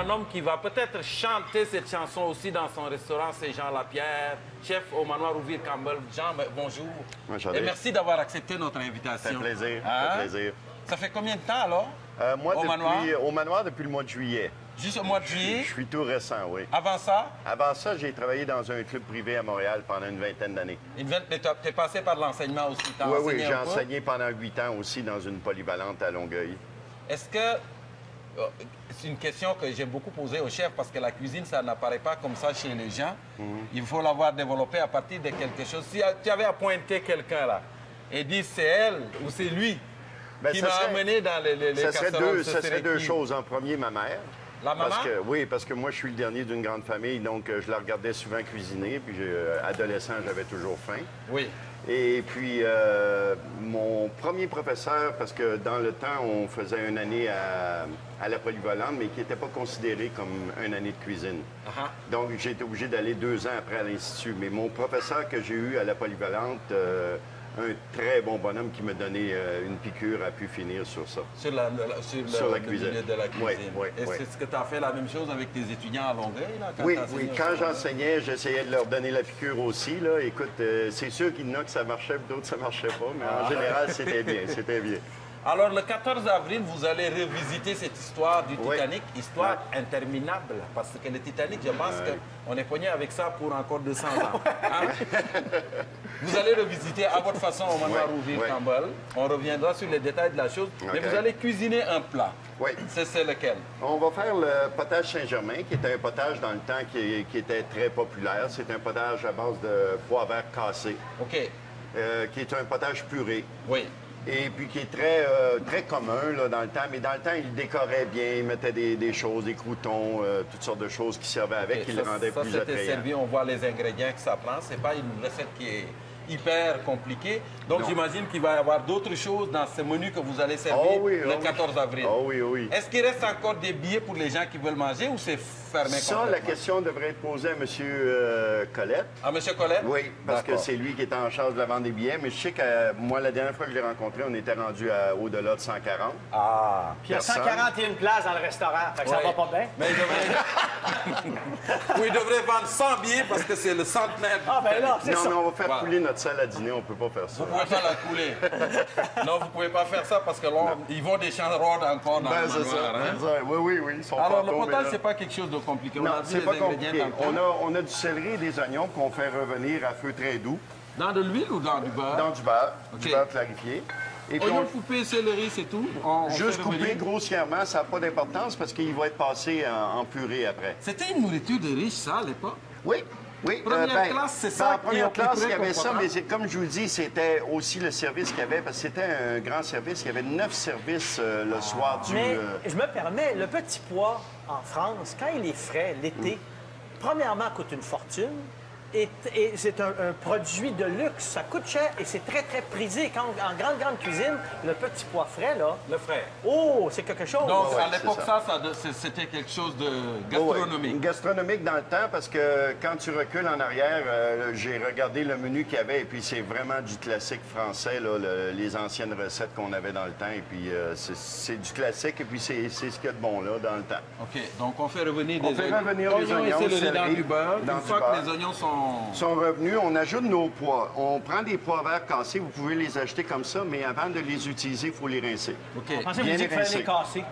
un homme qui va peut-être chanter cette chanson aussi dans son restaurant, c'est Jean Lapierre, chef au manoir Rouville Campbell. Jean, bonjour. Enchanté. Et merci d'avoir accepté notre invitation. Ça fait plaisir. Hein? Ça fait plaisir. Ça fait combien de temps alors? Moi, au manoir depuis le mois de juillet. Juste au mois de juillet? Je suis tout récent, oui. Avant ça? Avant ça, j'ai travaillé dans un club privé à Montréal pendant une vingtaine d'années. Mais tu es passé par l'enseignement aussi? Oui, j'ai enseigné pendant 8 ans aussi dans une polyvalente à Longueuil. Est-ce que... C'est une question que j'aime beaucoup poser aux chefs parce que la cuisine, ça n'apparaît pas comme ça chez les gens. Il faut l'avoir développé à partir de quelque chose. Si tu avais à pointer quelqu'un là et dire c'est elle ou c'est lui qui m'a amené dans les casseroles, ça serait deux choses. En premier, ma mère. La maman? Oui, parce que moi, je suis le dernier d'une grande famille, donc je la regardais souvent cuisiner. Puis, adolescent, j'avais toujours faim. Oui. Et puis, mon premier professeur, parce que dans le temps, on faisait une année à la polyvalente, mais qui n'était pas considérée comme une année de cuisine. Donc, j'ai été obligé d'aller 2 ans après à l'Institut. Mais mon professeur que j'ai eu à la polyvalente, un très bon bonhomme qui m'a donné une piqûre, a pu finir sur ça. Sur la cuisine. Milieu de la cuisine. Oui, Est-ce que tu as fait la même chose avec tes étudiants à Longueuil? Là, oui. Quand j'enseignais, j'essayais de leur donner la piqûre aussi. Là. Écoute, c'est sûr qu'il y en a que ça marchait, d'autres ça marchait pas, mais en général, c'était bien, c'était bien. Alors, le 14 avril, vous allez revisiter cette histoire du Titanic, histoire interminable, parce que le Titanic, je pense qu'on est pogné avec ça pour encore 200 ans. Hein? Vous allez revisiter à votre façon au manoir Rouville Campbell. On reviendra sur les détails de la chose, mais vous allez cuisiner un plat. Oui. C'est lequel? On va faire le potage Saint-Germain, qui était un potage dans le temps qui était très populaire. C'est un potage à base de pois verts cassés. OK. Qui est un potage puré. Oui. Et puis qui est très commun là, dans le temps. Mais dans le temps, il décorait bien, il mettait des choses, des croûtons, toutes sortes de choses qui servaient avec, qui le rendaient plus attrayant. C'était servi, on voit les ingrédients que ça prend. C'est pas une recette qui est hyper compliquée. Donc j'imagine qu'il va y avoir d'autres choses dans ce menu que vous allez servir le 14 avril. Oh oui, oui. Est-ce qu'il reste encore des billets pour les gens qui veulent manger ou c'est fermé complètement? La question devrait être posée à M. Colette. À M. Colette? Oui, parce que c'est lui qui est en charge de la vente des billets. Mais je sais que moi, la dernière fois que je l'ai rencontré, on était rendu au-delà de 140. Ah! Puis il y a 141 places dans le restaurant. Fait que ça va pas bien. Mais il devrait vendre 100 billets parce que c'est le centenaire. Ah, ben là, c'est ça. Non, mais on va faire couler notre salle à dîner. On peut pas faire ça. Vous pouvez pas la couler. Non, vous pouvez pas faire ça parce que là, ils vont des champs rondes encore dans le manoir. Hein? Oui. Ils sont alors, le potage, c'est pas quelque chose de compliqué. Non, c'est pas compliqué. On a du céleri et des oignons qu'on fait revenir à feu très doux. Dans de l'huile ou dans du beurre? Dans du beurre. Du beurre clarifié. Et puis oignon coupé, céleri, c'est tout? Juste coupé grossièrement, ça n'a pas d'importance parce qu'il va être passé en purée après. C'était une nourriture de riche, ça, à l'époque? Oui. Première classe, c'est ça? En première classe, il y avait ça, mais comme je vous dis, c'était aussi le service qu'il y avait, parce que c'était un grand service. Il y avait 9 services le soir du... Mais je me permets, le petit pois en France, quand il est frais, l'été, premièrement, coûte une fortune. Et c'est un produit de luxe. Ça coûte cher et c'est très, très prisé. Quand, en grande cuisine, le petit pois frais, là... Le frais. Oh, c'est quelque chose. Donc, à l'époque, c'était quelque chose de gastronomique. Gastronomique dans le temps, parce que quand tu recules en arrière, j'ai regardé le menu qu'il y avait, et puis c'est vraiment du classique français, là, les anciennes recettes qu'on avait dans le temps. Et puis, c'est du classique, et puis c'est ce qu'il y a de bon, là, dans le temps. OK. Donc, on fait revenir des oignons et céleri dans du beurre. Une fois que les oignons sont revenus, on ajoute nos pois. On prend des pois verts cassés, vous pouvez les acheter comme ça, mais avant de les utiliser, il faut les rincer. OK. Je pensais que vous disiez qu'il fallait les casser.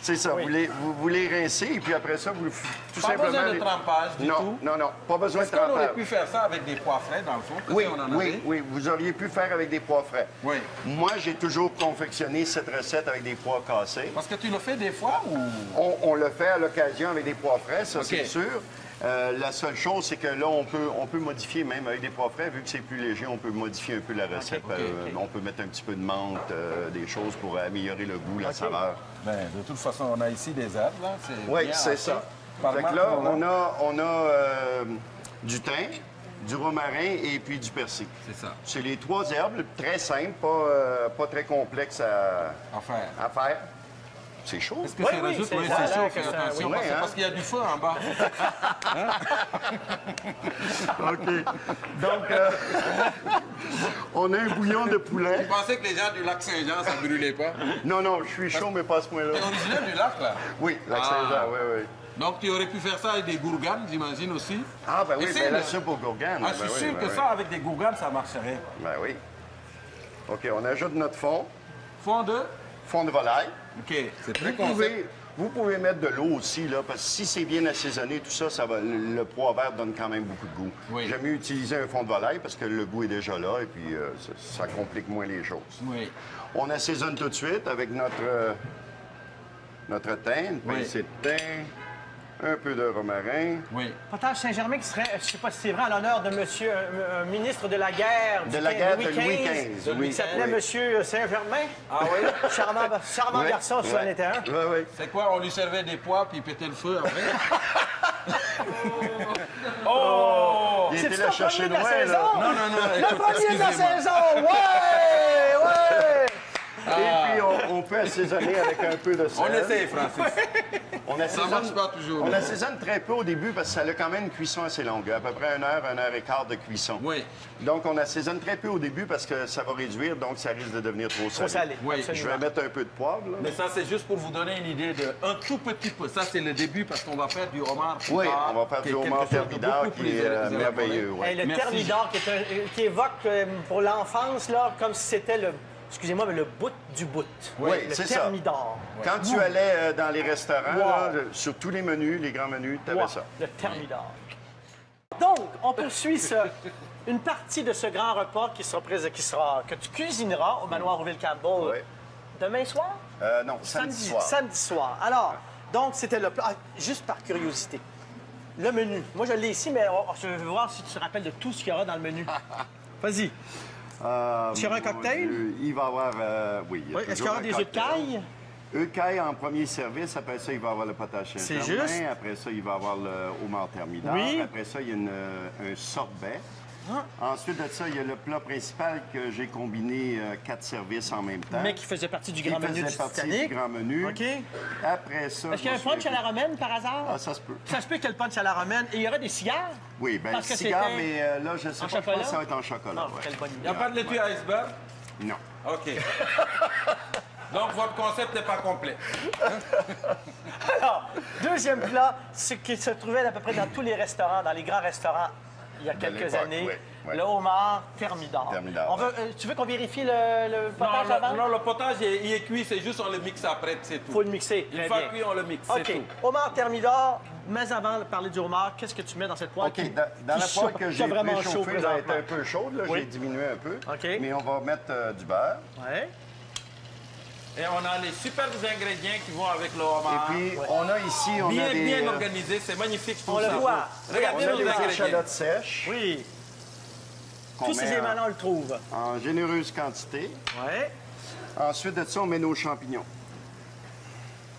C'est ça. Vous les rincez, et puis après ça, vous tout simplement... Pas besoin de trempage du tout? Non, pas besoin de trempage. Est-ce qu'on aurait pu faire ça avec des pois frais, dans le fond? Oui, vous auriez pu faire avec des pois frais. Oui. Moi, j'ai toujours confectionné cette recette avec des pois cassés. Parce que tu le fais des fois ou... On le fait à l'occasion avec des pois frais, ça c'est sûr. La seule chose, c'est que là, on peut modifier même avec des pois frais. Vu que c'est plus léger, on peut modifier un peu la recette. On peut mettre un petit peu de menthe, des choses pour améliorer le goût, la saveur. Bien, de toute façon, on a ici des herbes, là. Oui, c'est ça. Fait que là, on a du thym, du romarin et puis du persil. C'est ça. C'est les 3 herbes, très simples, pas très complexes à faire. C'est chaud. Est-ce que Oui, c'est oui, rajoute? c'est Oui, ça, c'est chaud, là, fais que ça- attention. oui, C'est hein. parce qu'il y a du feu en bas. OK. Donc, on a un bouillon de poulet. Je pensais que les gens du lac Saint-Jean, ça ne brûlait pas. Non, non, je suis chaud, mais pas à ce point-là. T'es originaire du lac, là? Oui, lac Ah. Saint-Jean, oui, oui. Donc, tu aurais pu faire ça avec des gourganes, j'imagine aussi. Ah, ben oui, Essaye ben la de- soupe aux gourganes. Ah, je ben suis oui, sûr ben que oui. ça, avec des gourganes, ça marcherait. Ben oui. OK, on ajoute notre fond. Fond de... Fond de volaille. OK, c'est très Vous concept. pouvez mettre de l'eau aussi, là, parce que si c'est bien assaisonné, tout ça, le pois vert donne quand même beaucoup de goût. Oui. J'aime mieux utiliser un fond de volaille parce que le goût est déjà là et puis ça complique moins les choses. Oui. On assaisonne tout de suite avec notre thym, une Oui. pincée de thym, un peu de romarin. Oui. Potage Saint-Germain qui serait, je ne sais pas si c'est vrai, à l'honneur de monsieur, un ministre de la guerre De la guerre de Louis XV. Il s'appelait oui. monsieur Saint-Germain. Ah oui? Charmant Oui, garçon, si oui. on était un. Oui, oui. C'est quoi, on lui servait des pois puis il pétait le feu après? Oh! Il C'est était le là premier chercher de la loin, saison? là. Non, non, non, Le écoute, premier de la excusez-moi. saison! Ouais! Ouais! Et puis, on peut assaisonner avec un peu de sel. On essaie, Francis. On Ça assaisonne, marche pas toujours. on assaisonne très peu au début parce que ça a quand même une cuisson assez longue, à peu près 1 heure et quart de cuisson. Oui. Donc, on assaisonne très peu au début parce que ça va réduire, donc ça risque de devenir trop salé. Trop salé. Oui, absolument. Je vais mettre un peu de poivre, là. Mais ça, c'est juste pour vous donner une idée de un tout petit peu. Ça, c'est le début parce qu'on va faire du homard. plus Oui, tard, on va faire qui du est homard quelque chose de thermidor beaucoup qui est plus élaboré. merveilleux. ouais. Hey, le Merci. thermidor qui évoque pour l'enfance, là, comme si c'était le, excusez-moi, mais le bout du bout. Oui, le c'est ça. thermidor. Quand tu allais dans les restaurants, Wow. là, sur tous les menus, les grands menus, tu avais Wow, ça. le thermidor. Donc, on poursuit une partie de ce grand repas que tu cuisineras au manoir Rouville-Campbell Oui. demain soir? Non, samedi soir. Samedi soir. Alors, donc, c'était le plat. Ah, juste par curiosité. Le menu. Moi, je l'ai ici, mais je veux voir si tu te rappelles de tout ce qu'il y aura dans le menu. Vas-y. Est-ce qu'il y aura un mon cocktail? Dieu, il va y avoir, oui. Oui. Est-ce qu'il y aura des œufs de caille? Œufs de caille en premier service. Après ça, il va y avoir le potage C'est Saint-Germain. juste. Après ça, il va y avoir le homard thermidor. Oui. Après ça, il y a un sorbet. Ah. Ensuite de ça, il y a le plat principal que j'ai combiné 4 services en même temps. Mais qui faisait partie du Qui grand menu du faisait partie Titanic. du grand menu. OK. Après ça... Est-ce qu'il y a un je me punch à la romaine, par hasard? Ah, ça se peut. Ça se peut qu'il y ait le punch à la romaine. Et il y aura des cigares? Oui, bien, Parce que cigare, c'était mais là, je ne sais en pas, je pense chocolat? que ça va être en chocolat. Ah, ouais. quelle bonne Il idée. n'y a pas de laitue à iceberg? Non. OK. Donc, votre concept n'est pas complet. Alors, deuxième plat, ce qui se trouvait à peu près dans tous les restaurants, dans les grands restaurants, il y a quelques l'époque, années, oui, oui. le homard thermidor. Thermidor, On veut, tu veux qu'on vérifie le potage avant? Non, le potage, il est cuit, c'est juste on le mixe après, c'est tout. Il faut le mixer. Une Très fois bien. cuit, on le mixe, OK. c'est tout. Homard thermidor, mais avant de parler du homard, qu'est-ce que tu mets dans cette poêle? OK, dans la poêle que j'ai vraiment chaud préchauffée, elle a été présentement. un peu chaude, là, Oui. j'ai diminué un peu. OK. Mais on va mettre du beurre. Ouais. Et on a les superbes ingrédients qui vont avec le homard. Et puis, on a ici, on bien, a des... bien organisé, c'est magnifique, je trouve On le ça. voit. Regardez on a nos des ingrédients. échalotes sèches Oui. qu'on Tous ces met éléments-là, on le trouve. en généreuse quantité. Ouais. Ensuite de ça, on met nos champignons.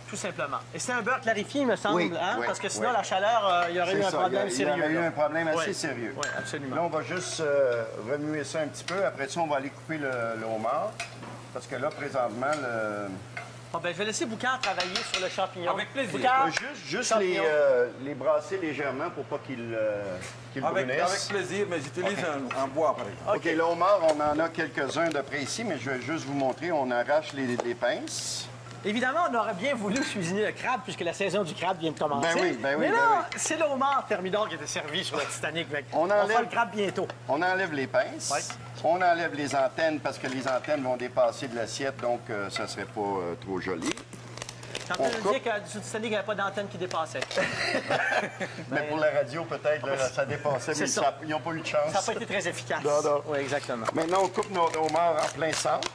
Tout simplement. Et c'est un beurre clarifié, il me semble, Oui, hein? oui, Parce que sinon, oui. la chaleur, il y aurait eu C'est un ça, problème il y sérieux. aurait eu là. un problème assez Oui. sérieux. Oui, absolument. Là, on va juste remuer ça un petit peu. Après ça, on va aller couper le homard. Parce que là, présentement, Bon, ben, je vais laisser Boucard travailler sur le champignon. Avec plaisir. Boucard, juste champignon. les brasser légèrement pour pas qu'ils Avec brunissent. plaisir, mais j'utilise un bois, par exemple. OK, le homard, on en a quelques-uns de près ici, mais je vais juste vous montrer. On arrache les pinces. Évidemment, on aurait bien voulu cuisiner le crabe puisque la saison du crabe vient de commencer. Ben oui, ben oui, Mais ben là, oui. c'est le homard thermidor qui était servi sur le Titanic. Fait On va enlève- faire le crabe bientôt. On enlève les pinces. Ouais. On enlève les antennes parce que les antennes vont dépasser de l'assiette, donc ça ne serait pas trop joli. T'es en On train de dire que sur le Titanic, il n'y avait pas d'antenne qui dépassait. Mais pour la radio, peut-être, là, ça dépassait, mais C'est ça. ils n'ont pas eu de chance. Ça n'a pas été très efficace. Non, non. Oui, exactement. Maintenant, on coupe notre homard en plein centre,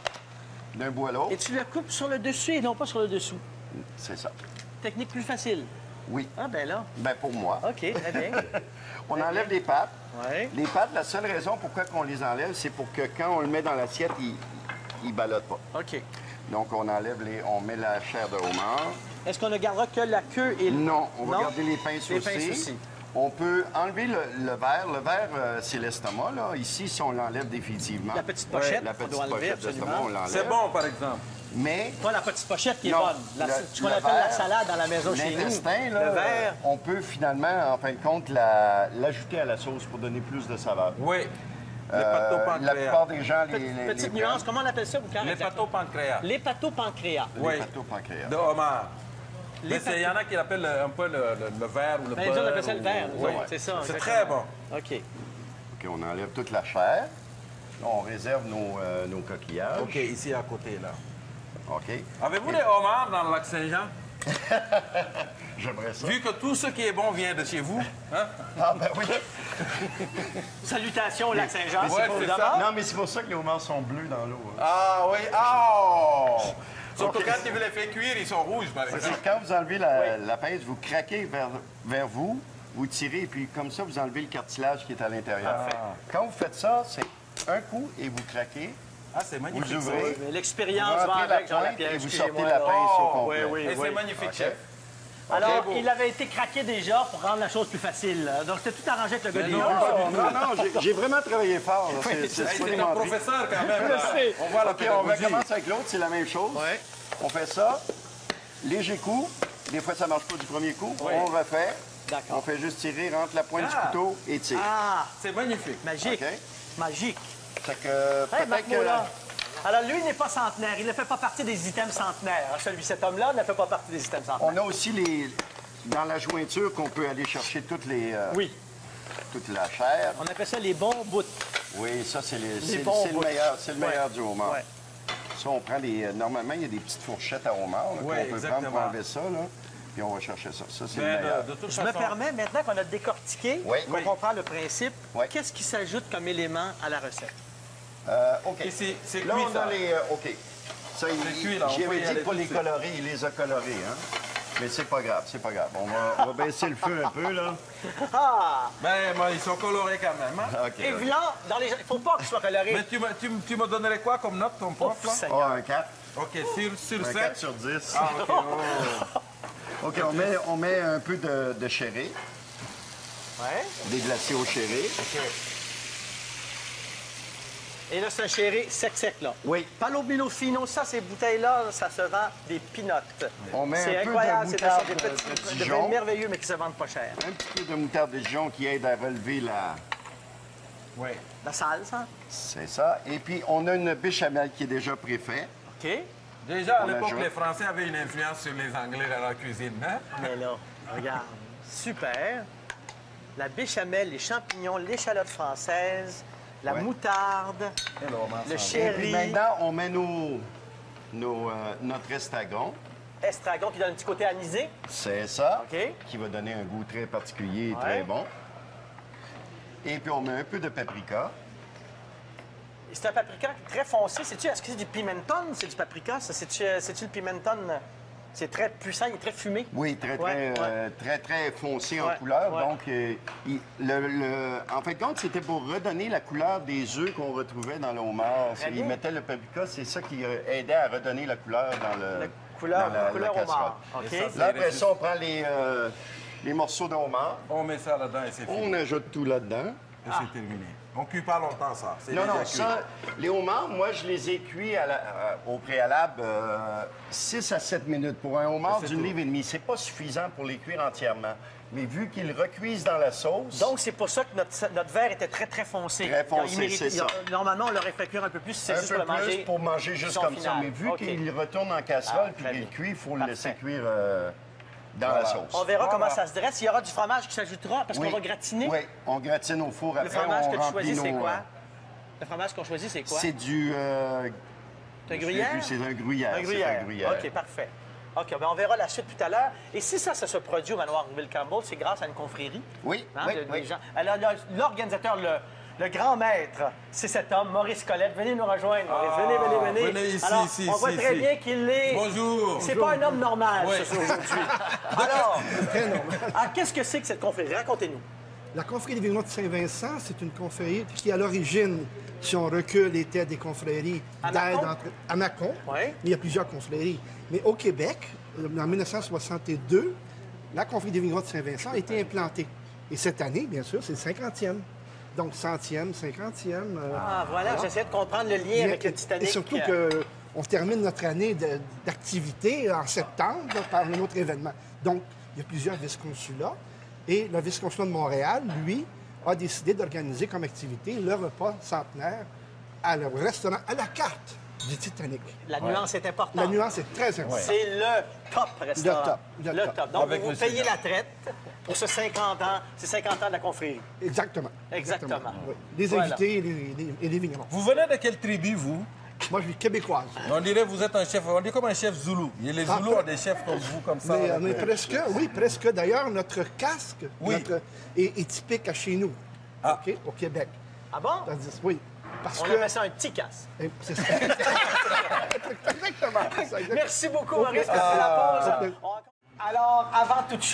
d'un bout à l'autre. Et tu le coupes sur le dessus et non pas sur le dessous. C'est ça. Technique plus facile. Oui. Ah, ben là. Ben pour moi. OK, très bien. On enlève les pattes. Oui. Les pattes, la seule raison pourquoi on les enlève, c'est pour que quand on le met dans l'assiette, il ne ballotte pas. OK. Donc, on met la chair de homard. Est-ce qu'on ne gardera que la queue et le... Non, on va Non? garder les pinces Les aussi. pinces aussi. On peut enlever le verre. Le verre, c'est l'estomac, là. Ici, si on l'enlève définitivement. La petite pochette, la on petite doit enlever, pochette d'estomac, absolument. on l'enlève. C'est bon, par exemple. Mais... Pas la petite pochette qui est Non, bonne. Ce qu'on le appelle la verre, salade dans la maison chez nous. l'intestin, là, Le verre. on peut finalement, en fin de compte, l'ajouter à la sauce pour donner plus de saveur. Oui. La plupart des gens, Petite nuance, comment on appelle ça, Boucard? L'hépatopancréas. L'hépatopancréas. Oui. L'hépatopancréas. De homard. Mais il y en a qui l'appellent un peu le verre ou le Ben, beurre. nous, on appelle ça le verre. nous Oui. autres, c'est ça. C'est exactement. très bon. OK. OK, on enlève toute la chair. Là, on réserve nos coquillages. OK, ici à côté, là. OK. Avez-vous des homards dans le lac Saint-Jean? J'aimerais ça. Vu que tout ce qui est bon vient de chez vous, hein? Ah, ben oui. Salutations au lac Saint-Jean. Ouais, c'est ça. Non, mais c'est pour ça que les homards sont bleus dans l'eau. Hein. Ah oui, oh! Surtout quand tu veux les faire cuire, ils sont rouges, par C'est exemple. quand vous enlevez la pince, vous craquez vers vous, vous tirez, et puis comme ça, vous enlevez le cartilage qui est à l'intérieur. Quand vous faites ça, c'est un coup et vous craquez. Ah, c'est magnifique. Vous ouvrez. Mais Vous l'expérience va rentrez la avec, Jean pointe Lapierre. et vous excusez-moi, sortez la là. pince au Oh, complet. Oui, Et oui, c'est oui. magnifique, OK. chef. Alors, beau. il avait été craqué déjà pour rendre la chose plus facile. Donc, c'était tout arrangé avec le gars des non, rues. pas du tout. Non, j'ai vraiment travaillé fort. Là. Hey, C'est c'est un vraiment pris. professeur quand même. là. sais. On voit la OK, on va pédagogie. commencer avec l'autre, c'est la même chose. Ouais. On fait ça, léger coup. Des fois, ça ne marche pas du premier coup. Oui. On refait. D'accord. On fait juste tirer, rentre la pointe du couteau et tire. Ah, C'est magnifique. magique. OK. Magique. Fait que Hey, peut-être que... Marc-Mola. Alors, lui, il n'est pas centenaire. Il ne fait pas partie des items centenaires. Cet homme-là ne fait pas partie des items centenaires. On a aussi dans la jointure qu'on peut aller chercher toutes les... Oui. toute la chair. On appelle ça les bons bouts. Oui, ça, c'est bons le bouts. meilleur, meilleur Ouais. du homard. Ouais. Ça, on prend normalement, il y a des petites fourchettes à homard là, Oui, qu'on peut exactement. prendre pour enlever ça, là, puis on va chercher ça. Ça, c'est le Mais meilleur. de toute Je me façon, permets, maintenant qu'on a décortiqué, Oui. qu'on Oui. comprend le principe, Oui. qu'est-ce qui s'ajoute comme élément à la recette? OK. Ici, c'est Là, cuit, on ça. a les... OK. Ça, cuit, là, on peut y j'avais dit aller pas tout les de suite. colorer, il les a colorés, hein. Mais c'est pas grave, c'est pas grave. On va baisser le feu un peu, là. Ah! Ben, moi, ils sont colorés quand même. Hein? OK. Et voilà, il ne faut pas qu'il soit coloré. Mais tu me donnerais quoi comme note, ton prof, là? Seigneur. Ah, un 4. OK, sur Un 7. 4 sur 10. Ah, OK. Oh. OK, on met un peu de chéré, Ouais. déglacé au chéré. Et là, c'est un chéré sec, là. Oui. Palomino fino, ça, ces bouteilles-là, ça se vend des pinottes. On met C'est un peu incroyable, de c'est moutarde des de petits de Dijon. vins merveilleux, mais qui se vendent pas cher. Un petit peu de moutarde de Dijon qui aide à relever la... Oui. La salle, ça? C'est ça. Et puis, on a une béchamel qui est déjà préfaite. OK. Déjà, à On l'époque, ajoute. les Français avaient une influence sur les Anglais dans la cuisine. Hein? Mais là, regarde. Super. La béchamel, les champignons, l'échalote française, la Ouais. moutarde, le Et puis sherry, maintenant, on met notre estragon. estragon qui donne un petit côté anisé. C'est ça. OK. Qui va donner un goût très particulier et Ouais. très bon. Et puis, on met un peu de paprika. Et c'est un paprika très foncé. Est-ce que c'est du pimenton? C'est du paprika, ça? C'est-tu le pimenton? C'est très puissant, il est très fumé. Oui, Ouais, très foncé en Ouais, couleur. ouais. Donc, en fait, compte, c'était pour redonner la couleur des œufs qu'on retrouvait dans le homard. Très Ils bien. mettaient le paprika, c'est ça qui aidait à redonner la couleur dans La le couleur, dans la couleur casserole. homard. OK. Et ça, Là, après ça, on prend les morceaux de homard. On met ça là-dedans et c'est fini. On ajoute tout là-dedans. Et c'est terminé. On ne cuit pas longtemps, ça. C'est Non, déjà non, cuit. ça, les homards, moi, je les ai cuits au préalable 6 à 7 minutes. Pour un homard C'est d'une tout. livre et demie, c'est pas suffisant pour les cuire entièrement. Mais vu qu'ils recuisent dans la sauce... Donc, c'est pour ça que notre verre était très, très foncé. Très foncé, Il mérite- c'est ça. Normalement, on l'aurait fait cuire un peu plus, c'est un juste peu pour le manger. plus pour manger juste son comme ça. final. Mais vu OK. qu'il retourne en casserole Ah, puis très qu'il bien. cuit, il faut le Parfait. laisser cuire dans Voilà. la sauce. On verra Voilà. comment ça se dresse. Il y aura du fromage qui s'ajoutera parce qu'on va gratiner. Oui, on gratine au four. Le Après, fromage on que tu remplit choisis, c'est nos, quoi? Le fromage qu'on choisit, c'est quoi? C'est du... C'est un gruyère? C'est un gruyère. Un c'est gruyère. un gruyère. OK, parfait. OK, ben on verra la suite tout à l'heure. Et si ça se produit au manoir Will Campbell, c'est grâce à une confrérie. Oui, Hein, oui, de- oui. des gens. Alors, l'organisateur, le grand maître, c'est cet homme, Maurice Colette. Venez nous rejoindre, Maurice. Venez. venez ici, Alors, ici, on voit ici, très ici. bien qu'il est... Bonjour. C'est pas un homme normal, Oui. ce aujourd'hui. Alors, qu'est-ce que c'est que cette confrérie? Racontez-nous. La confrérie des vignerons de Saint-Vincent, c'est une confrérie qui, à l'origine, si on recule, était des confréries À d'aide Mâcon? à Mâcon. Oui. Mais il y a plusieurs confréries. Mais au Québec, en 1962, la confrérie des vignerons de Saint-Vincent a été implantée. Et cette année, bien sûr, c'est le 50e. Donc, 100e, 50e. Voilà, j'essaie de comprendre le lien avec le Titanic. Et surtout qu'on termine notre année d'activité en septembre par un autre événement. Donc, il y a plusieurs vice-consulats. Et le vice-consulat de Montréal, lui, a décidé d'organiser comme activité le repas centenaire au restaurant à la carte du Titanic. La nuance est importante. La nuance est très importante. C'est le top restaurant. Le top. Donc, Avec vous Monsieur payez Jean. la traite pour ce 50 ans, ces 50 ans de la confrérie. Exactement. Exactement. Oui. Les Voilà. invités et les vignerons. Vous venez de quelle tribu, vous? Moi, je suis québécoise. On dirait que vous êtes un chef, on dit comme un chef zoulou. Et les Zoulous ont des chefs comme vous, comme ça. Mais, avec, presque, oui, presque. D'ailleurs, notre casque Oui. est typique à chez nous, Ah. OK, au Québec. Ah bon? Oui, parce On que... appelle ça un petit casse. C'est ça. Exactement. C'est ça, exactement. Merci beaucoup, Maurice. C'est la pause. Alors, avant toute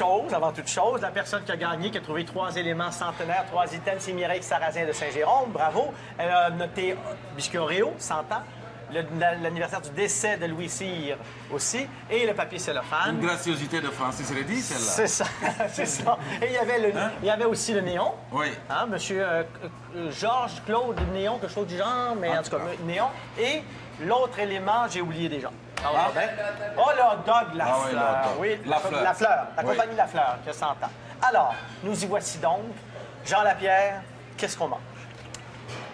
chose, la personne qui a gagné, qui a trouvé 3 éléments centenaires, 3 items, c'est Mireille Sarrazin de Saint-Jérôme. Bravo. Elle a noté biscuit Oreo, 100 ans. L'anniversaire du décès de Louis Cyr aussi. Et le papier cellophane. Une graciosité de Francis Reddy, celle-là. C'est ça, c'est ça. Et il y avait aussi le néon. Oui. Hein, monsieur Georges Claude Néon, quelque chose du genre, mais en tout cas, néon. Et l'autre élément, j'ai oublié déjà. Ah, ben. Oh, le hot dog, la Ah oui, le fleur. hot dog. Oui, La fleur. La fleur, la Oui. compagnie La Fleur, qui a 100 ans. Alors, nous y voici donc. Jean Lapierre, qu'est-ce qu'on mange?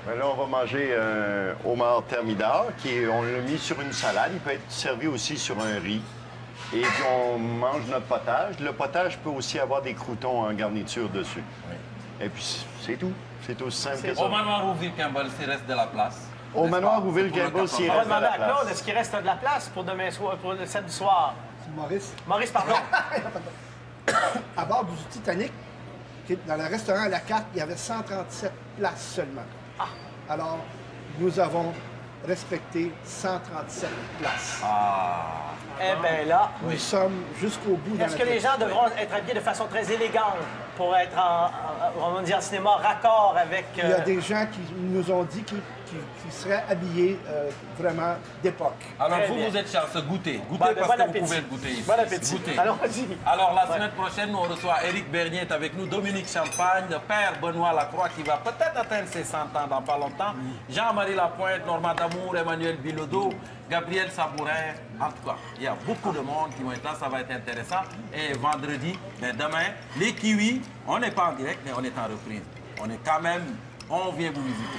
Ben là, on va manger un homard thermidor, on l'a mis sur une salade. Il peut être servi aussi sur un riz. Et puis, on mange notre potage. Le potage peut aussi avoir des croûtons en garniture dessus. Et puis, c'est tout. C'est aussi simple que ça. Au manoir Rouville Campbell, s'il reste de la place. Au manoir Rouville Pour le Campbell, s'il On va reste de demander la à Claude, place. est-ce qu'il reste de la place pour demain soir, pour le samedi soir? Maurice, Maurice, pardon. à bord du Titanic, dans le restaurant à la carte, il y avait 137 places seulement. Alors, nous avons respecté 137 places. Eh bien là, Nous sommes jusqu'au bout. dans est-ce la que les gens tradition. devront être habillés de façon très élégante pour être on dit en cinéma, raccord avec... Il y a des gens qui nous ont dit qu'ils seraient habillés vraiment d'époque. Alors, Très vous, bien. vous êtes chanceux. Goûtez. Goûtez Bon, parce que vous appétit. pouvez le goûter ici. Bon appétit. Goûtez. Allons-y. Alors, la semaine prochaine, nous, on reçoit Éric Bernier est avec nous, Dominique Champagne, le père Benoît Lacroix, qui va peut-être atteindre ses 100 ans dans pas longtemps, Jean-Marie Lapointe, Normand Damour, Emmanuel Bilodeau, Gabriel Sabourin. En tout cas, il y a beaucoup de monde qui vont être là, ça va être intéressant. Et vendredi, mais demain, les kiwis, on n'est pas en direct, mais on est en reprise. On est quand même, on vient vous visiter.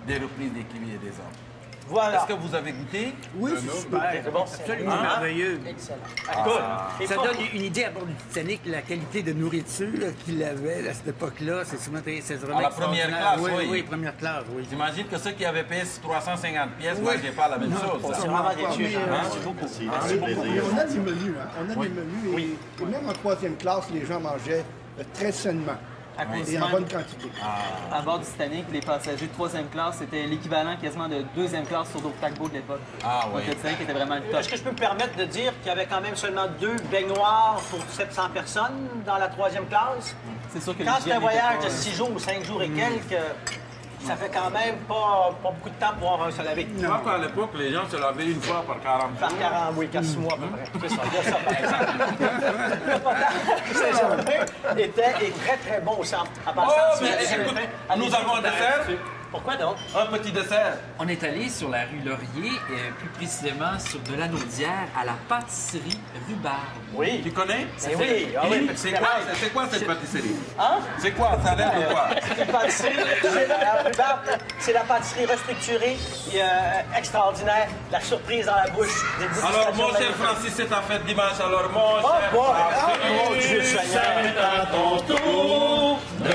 Des reprises des kiwis et des hommes. Voilà. Est-ce que vous avez goûté? Oui, C'est bon, Absolument Hein? merveilleux. Écoute, il Ça faut- donne une idée à bord du Titanic, la qualité de nourriture qu'il avait à cette époque-là. C'est vraiment À la première extraordinaire. classe, oui. Oui, première classe, oui. J'imagine que ceux qui avaient payé 350 pièces ne mangeaient pas la même chose. C'est hein. vraiment délicieux, Jean. Hein? Merci beaucoup. Merci, Ah, c'est mais plaisir. on a des menus, hein. On a des menus et même en 3e classe, les gens mangeaient très sainement et en bonne quantité. À bord du Titanic, les passagers de 3e classe, c'était l'équivalent quasiment de 2e classe sur d'autres paquebots de l'époque. Ah oui. Donc le Titanic était vraiment le top. Est-ce que je peux me permettre de dire qu'il y avait quand même seulement 2 baignoires pour 700 personnes dans la 3e classe? C'est sûr que Quand c'est un l'hygiène voyage était de pas- 6 jours ou 5 jours et quelques, ça fait quand même pas beaucoup de temps pour se laver. Je crois qu'à l'époque, les gens se lavaient une fois par 40 Par jours. 40, oui, 4 mois à peu près. C'est ça, il y a ça, par exemple. Le potage Saint-Germain est très, très bon aussi. En passant, Oh, si mais vous avez écoute, fait, nous allez-y. avons un dessert. Pourquoi donc? Un petit dessert. On est allé sur la rue Laurier, plus précisément sur de la Naudière, à la pâtisserie Rhubarbe. Oui. Tu connais? Mais oui, ah oui, C'est petit quoi, terrain. c'est quoi cette pâtisserie? Hein? C'est quoi? Ça a l'air de quoi? C'est une pâtisserie, c'est la pâtisserie restructurée et extraordinaire. La surprise dans la bouche. Des Alors, mon dégustations cher magnifiques. Francis, c'est ta fête dimanche. Alors, mon Oh cher boy! Francis, Oh mon Dieu Seigneur! c'est à ton tour de